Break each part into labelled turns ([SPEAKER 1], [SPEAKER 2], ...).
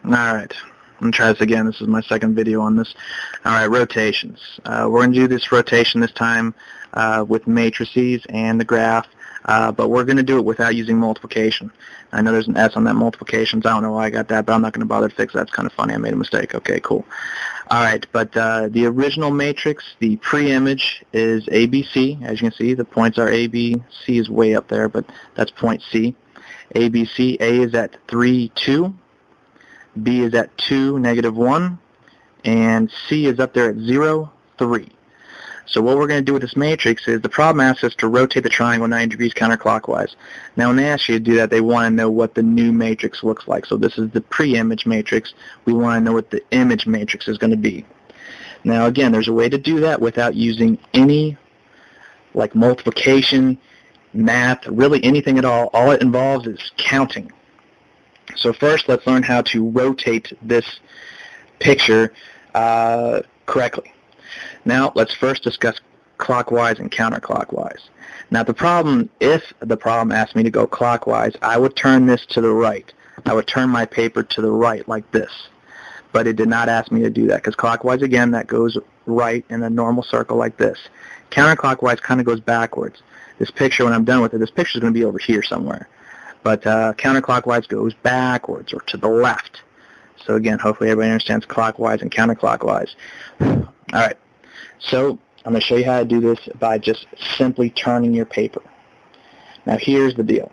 [SPEAKER 1] Alright, I'm going to try this again. This is my second video on this. Alright, rotations. We're going to do this rotation this time with matrices and the graph, but we're going to do it without using multiplication. I know there's an S on that multiplications. I don't know why I got that, but I'm not going to bother to fix that. It's kind of funny. I made a mistake. Okay, cool. Alright, but the original matrix, the pre-image is ABC. As you can see, the points are A, B, C is way up there, but that's point C. ABC, A is at 3, 2. B is at 2, -1, and C is up there at 0, 3. So what we're going to do with this matrix is the problem asks us to rotate the triangle 90 degrees counterclockwise. Now when they ask you to do that, they want to know what the new matrix looks like. So this is the pre-image matrix. We want to know what the image matrix is going to be. Now again, there's a way to do that without using any like multiplication, math, really anything at all. All it involves is counting. So first, let's learn how to rotate this picture correctly. Now, let's first discuss clockwise and counterclockwise. Now, if the problem asked me to go clockwise, I would turn this to the right. I would turn my paper to the right like this. But it did not ask me to do that because clockwise, again, that goes right in a normal circle like this. Counterclockwise kind of goes backwards. This picture, when I'm done with it, this picture is going to be over here somewhere. But counterclockwise goes backwards or to the left. So again, hopefully everybody understands clockwise and counterclockwise. All right, so I'm going to show you how to do this by just simply turning your paper. Now here's the deal.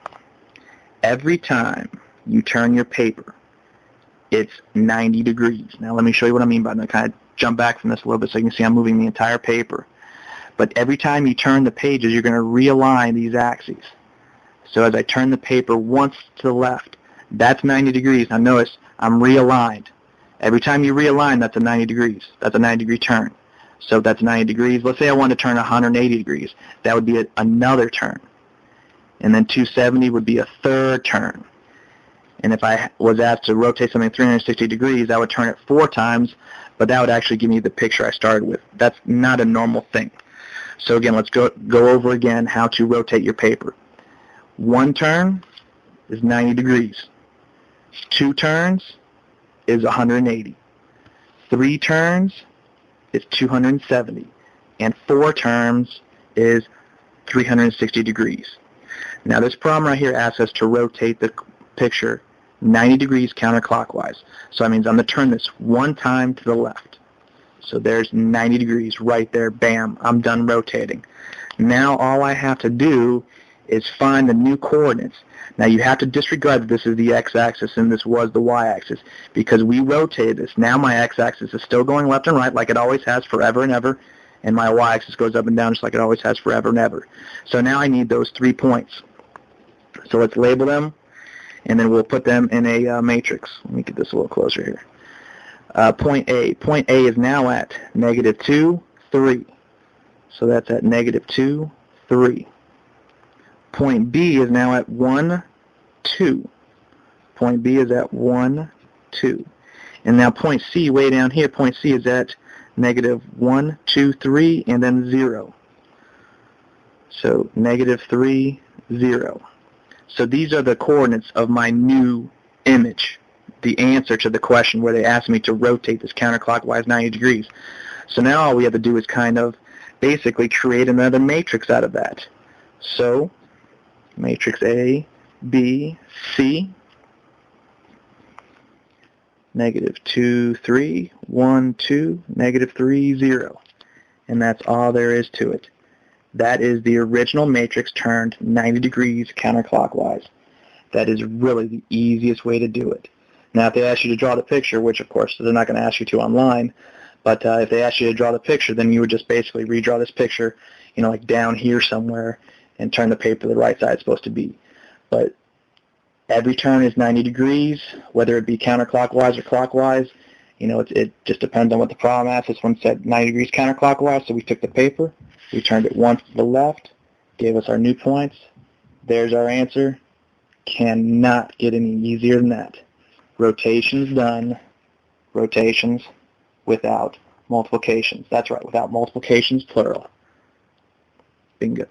[SPEAKER 1] Every time you turn your paper, it's 90 degrees. Now let me show you what I mean by that. I'm going to kind of jump back from this a little bit so you can see I'm moving the entire paper. But every time you turn the pages, you're going to realign these axes. So as I turn the paper once to the left, that's 90 degrees. Now notice, I'm realigned. Every time you realign, that's a 90 degrees. That's a 90-degree turn. So that's 90 degrees. Let's say I want to turn 180 degrees. That would be another turn. And then 270 would be a third turn. And if I was asked to rotate something 360 degrees, I would turn it 4 times, but that would actually give me the picture I started with. That's not a normal thing. So again, let's go over again how to rotate your paper. 1 turn is 90 degrees. 2 turns is 180. 3 turns is 270. And 4 turns is 360 degrees. Now this problem right here asks us to rotate the picture 90 degrees counterclockwise. So that means I'm going to turn this 1 time to the left. So there's 90 degrees right there. Bam, I'm done rotating. Now all I have to do is find the new coordinates. Now you have to disregard that this is the x-axis and this was the y-axis because we rotated this. Now my x-axis is still going left and right like it always has forever and ever, and my y-axis goes up and down just like it always has forever and ever. So now I need those 3 points. So let's label them, and then we'll put them in a matrix. Let me get this a little closer here. Point A. Point A is now at -2, 3. So that's at -2, 3. Point B is now at 1, 2. Point B is at 1, 2. And now point C, way down here, point C is at -1, 2, 3, and then 0. So -3, 0. So these are the coordinates of my new image, the answer to the question where they asked me to rotate this counterclockwise 90 degrees. So now all we have to do is kind of basically create another matrix out of that. So matrix A, B, C, -2, 3, 1, 2, -3, 0. And that's all there is to it. That is the original matrix turned 90 degrees counterclockwise. That is really the easiest way to do it. Now if they ask you to draw the picture, which of course they're not going to ask you to online, but if they ask you to draw the picture, then you would just basically redraw this picture, you know, like down here somewhere, and turn the paper the right side it's supposed to be. But every turn is 90 degrees, whether it be counterclockwise or clockwise. You know, it just depends on what the problem asks. This one said 90 degrees counterclockwise, so we took the paper, we turned it once to the left, gave us our new points. There's our answer. Cannot get any easier than that. Rotations done. Rotations without multiplications. That's right, without multiplications, plural. Bingo.